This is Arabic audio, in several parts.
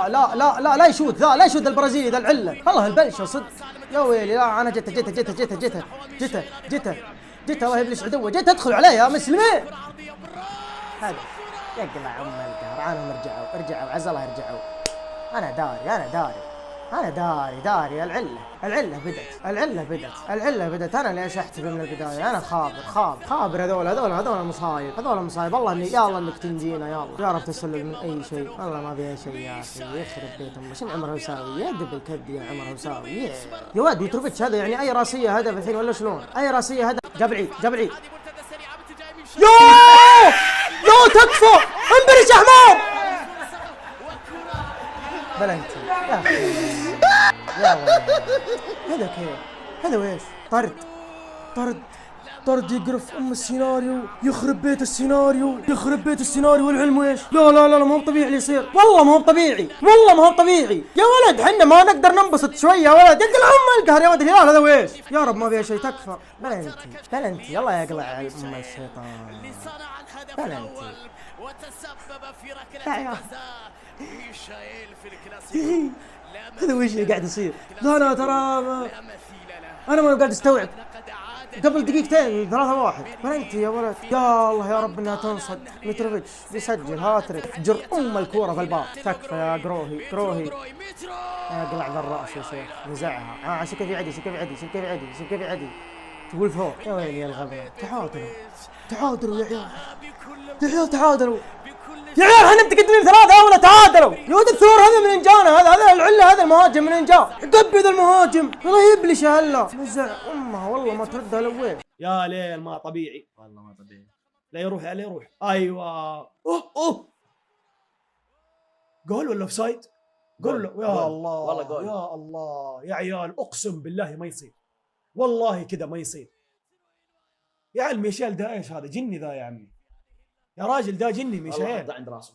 لا يشوت، لا يشوت البرازيلي ذا العله، والله البلشه صدق يا ويلي. لا انا جيت الله يبلش عدوه، جيت ادخل عليه يا مسلمين. هذا يقلع ام القهر. عنهم ارجعوا عز الله ارجعوا. انا داري العله بدت. انا ليش احتفل من البدايه؟ انا خابر. هذول مصايب والله. اني يا الله انك تنجينا يا الله. يعرف تسلل من اي شيء والله، ما في اي شيء يا اخي. يخرب بيت امه. شنو عمره يساوي يا دب الكد يا عمره يساوي يا واد متروفيتش هذا. يعني اي راسيه هدف الحين ولا شلون؟ اي راسيه هدف. جاب عيد يو تكفى انبرش يا حمار. بلنتي يا اخي يا ولد. هذا كيف؟ هذا ويش؟ طرد يقرف ام السيناريو. يخرب بيت السيناريو والعلم ويش؟ لا مو طبيعي اللي يصير. والله ما هو طبيعي يا ولد. حنا ما نقدر ننبسط شويه يا ولد. يقلع ام القهر يا ولد. الهلال هذا ويش؟ يا رب ما فيها شيء. تكفى بلنتي الله يقلع ام الشيطان. بلنتي وتسبب في ركلة الجزاء ميشائيل في الكلاسيكو. هذا وش اللي قاعد يصير؟ لا ترى انا ما قاعد استوعب. قبل دقيقتين 3-1 بلنتي يا ولد. يا الله يا رب انها تنصد. متروفيتش بيسجل هاتريك. جر ام الكوره في الباب. تكفى يا قروهي. اقلع ذا الراس يا شيخ. نزعها. شوف كيف يعدي. تقول فوق يا ويلي يا الغباء. تعادلوا يا عيال. احنا متقدمين 3 ولا تعادلوا يا ولد. الثور هذا من انجانا. هذا العله. هذا المهاجم من انجاه. قبض المهاجم والله يبلش هلا. نزع امها والله ما تردها لوين. يا ليل ما طبيعي والله ما طبيعي. لا يروح ايوه. اوه جول ولا اوفسايد؟ قول له يا الله والله جول. يا الله يا عيال اقسم بالله ما يصير. والله كذا ما يصير يا عيال. ميشيل ده ايش هذا؟ جني ذا يا عمي. يا راجل ده جني ميشيل. عند راسه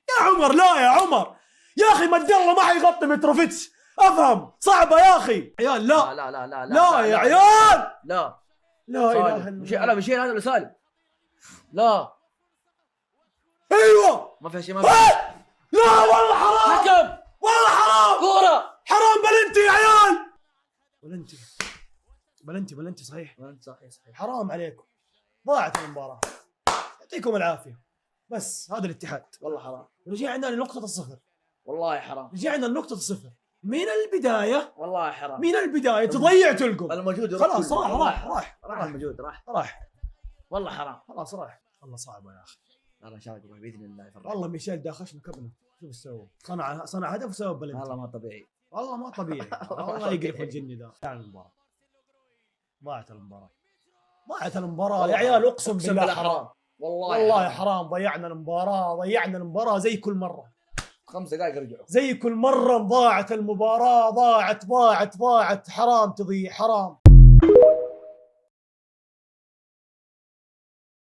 يا عمر. لا يا عمر يا اخي. مد الله ما حيغطي متروفيتش. افهم صعبه يا اخي. عيال لا يا عيال. لا اله الا الله. لا ميشيل هذا لسالم. لا ايوه ما في شيء. ما في. لا والله حرام. حكم والله حرام. كوره حرام. بلنتي يا عيال. بلنتي صحيح. حرام عليكم. ضاعت المباراة. يعطيكم العافية. بس هذا الاتحاد والله حرام. رجعنا لنقطة الصفر. والله حرام. رجعنا لنقطة الصفر من البداية. والله حرام. من البداية تضيعتوا الجول. الموجود خلاص راح. الموجود راح. والله حرام. خلاص راح. والله صعبة يا أخي. الله إن شاء الله بإذن الله يفرح. والله ميشيل داخشنا كبنا. شوف سوى. صنع هدف وسبب بلنتي. والله ما طبيعي. والله يقرف الجني ذا. ضاعت المباراة يا عيال. اقسم بالله حرام. والله حرام. ضيعنا المباراة زي كل مرة. 5 دقائق رجعوا زي كل مرة. ضاعت المباراة. ضاعت. حرام تضيع. حرام.